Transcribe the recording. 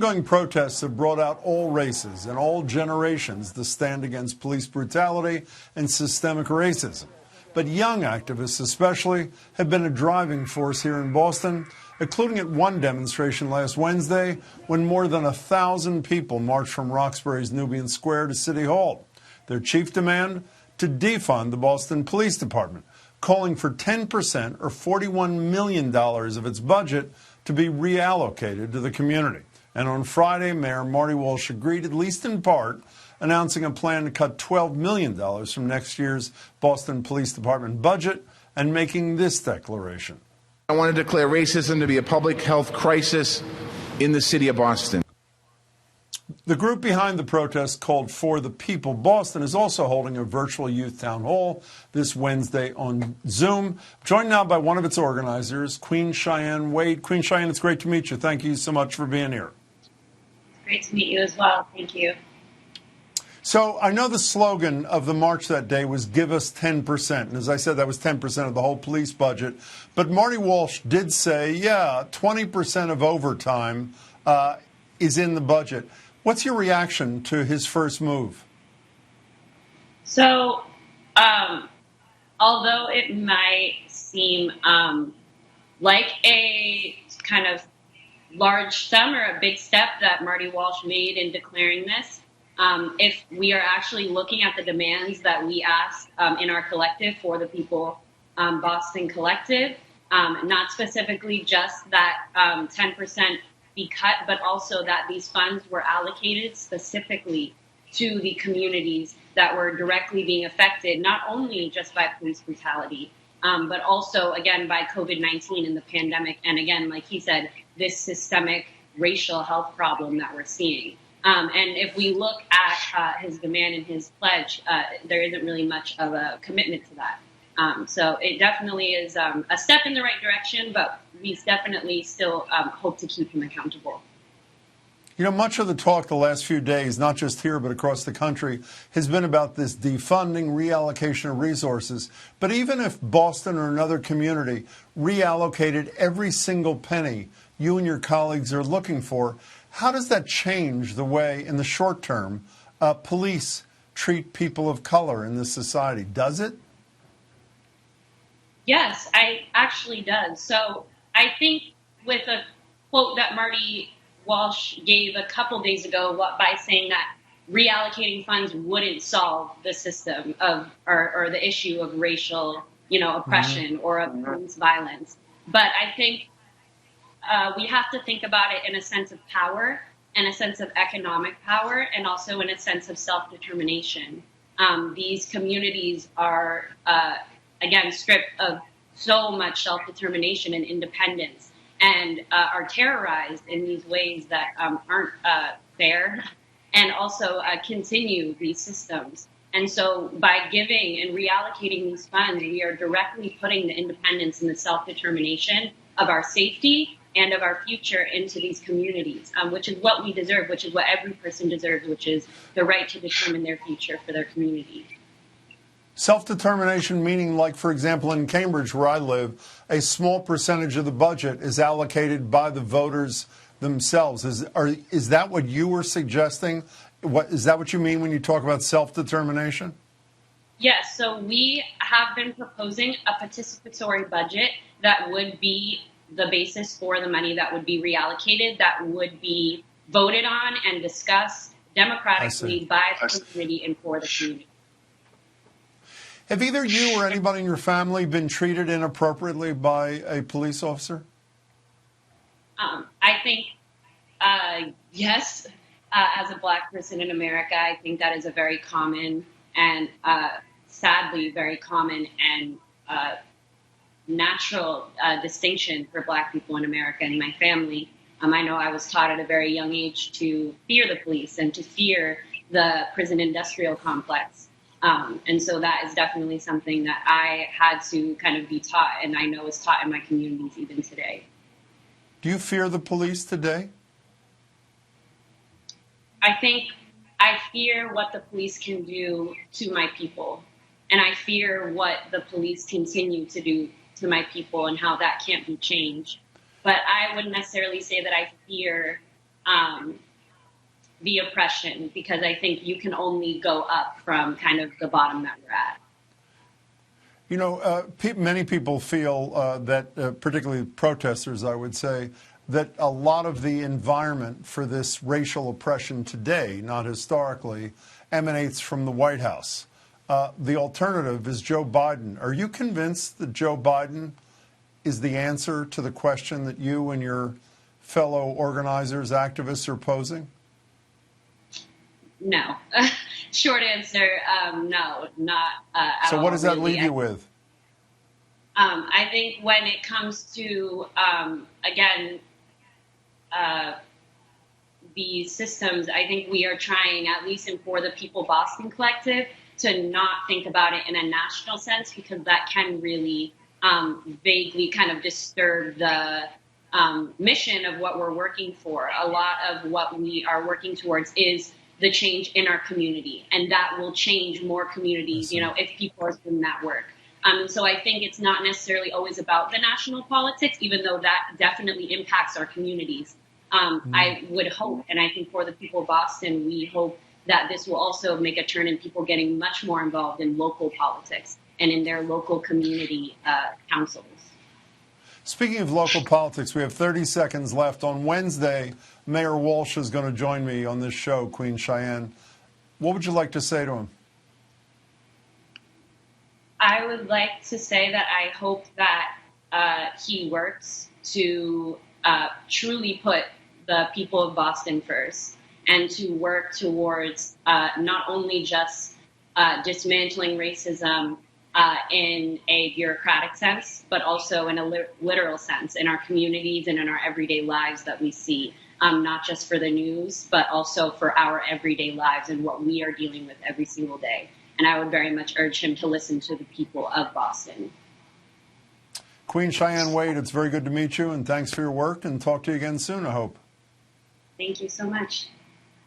ongoing protests have brought out all races and all generations to stand against police brutality and systemic racism. But young activists especially have been a driving force here in Boston, including at one demonstration last Wednesday when more than 1,000 people marched from Roxbury's Nubian Square to City Hall. Their chief demand? To defund the Boston Police Department, calling for 10% or $41 million of its budget to be reallocated to the community. And on Friday, Mayor Marty Walsh agreed, at least in part, announcing a plan to cut $12 million from next year's Boston Police Department budget and making this declaration. I want to declare racism to be a public health crisis in the city of Boston. The group behind the protest, called For the People Boston, is also holding a virtual youth town hall this Wednesday on Zoom. Joined now by one of its organizers, Queen-Cheyenne Wade. Queen-Cheyenne, it's great to meet you. Thank you so much for being here. Great to meet you as well. Thank you. So I know the slogan of the march that day was "Give us 10%." And as I said, that was 10% of the whole police budget. But Marty Walsh did say, 20% of overtime is in the budget. What's your reaction to his first move? So, although it might seem like a kind of large sum or a big step that Marty Walsh made in declaring this, if we are actually looking at the demands that we asked in our collective, For the People Boston Collective, not specifically just that 10% be cut, but also that these funds were allocated specifically to the communities that were directly being affected, not only just by police brutality, but also, again, by COVID-19 and the pandemic. And again, like he said, this systemic racial health problem that we're seeing. And if we look at his demand and his pledge, there isn't really much of a commitment to that. So it definitely is a step in the right direction, but we definitely still hope to keep him accountable. You know, much of the talk the last few days, not just here but across the country, has been about this defunding, reallocation of resources. But even if Boston or another community reallocated every single penny you and your colleagues are looking for, how does that change the way, in the short term, police treat people of color in this society? Does it? Yes, I actually does. So I think with a quote that Marty Walsh gave a couple days ago by saying that reallocating funds wouldn't solve the system of or the issue of racial, oppression or of police violence. But I think we have to think about it in a sense of power and a sense of economic power and also in a sense of self-determination. These communities are, again, stripped of so much self-determination and independence and are terrorized in these ways that aren't fair and also continue these systems. And so by giving and reallocating these funds, we are directly putting the independence and the self-determination of our safety and of our future into these communities, which is what we deserve, which is what every person deserves, which is the right to determine their future for their community. Self-determination meaning, like, for example, in Cambridge, where I live, a small percentage of the budget is allocated by the voters themselves. Is that what you were suggesting? Is that what you mean when you talk about self-determination? Yes. So we have been proposing a participatory budget that would be the basis for the money that would be reallocated, that would be voted on and discussed democratically by the community and for the community. Have either you or anybody in your family been treated inappropriately by a police officer? I think, yes, as a Black person in America, I think that is a very common and sadly very common and natural distinction for Black people in America and my family. I know I was taught at a very young age to fear the police and to fear the prison industrial complex. And so that is definitely something that I had to kind of be taught, and I know is taught in my communities even today. Do you fear the police today? I think I fear what the police can do to my people, and I fear what the police continue to do to my people and how that can't be changed. But I wouldn't necessarily say that I fear the oppression, because I think you can only go up from kind of the bottom that we're at. You know, many people feel that, particularly protesters, I would say, that a lot of the environment for this racial oppression today, not historically, emanates from the White House. The alternative is Joe Biden. Are you convinced that Joe Biden is the answer to the question that you and your fellow organizers, activists are posing? No. Short answer, no, not at all. So what does that really. leave you with? I think when it comes to, again, the systems, I think we are trying, at least in For the People Boston Collective, to not think about it in a national sense, because that can really vaguely kind of disturb the mission of what we're working for. A lot of what we are working towards is the change in our community, and that will change more communities, you know, if people are doing that work. So I think it's not necessarily always about the national politics, even though that definitely impacts our communities. I would hope, and I think For the People of Boston, we hope that this will also make a turn in people getting much more involved in local politics and in their local community councils. Speaking of local politics, we have 30 seconds left. On Wednesday, Mayor Walsh is going to join me on this show, Queen-Cheyenne. What would you like to say to him? I would like to say that I hope that he works to truly put the people of Boston first, and to work towards not only just dismantling racism in a bureaucratic sense, but also in a literal sense in our communities and in our everyday lives that we see, not just for the news, but also for our everyday lives and what we are dealing with every single day. And I would very much urge him to listen to the people of Boston. Queen-Cheyenne Wade, it's very good to meet you, and thanks for your work, and talk to you again soon, I hope. Thank you so much.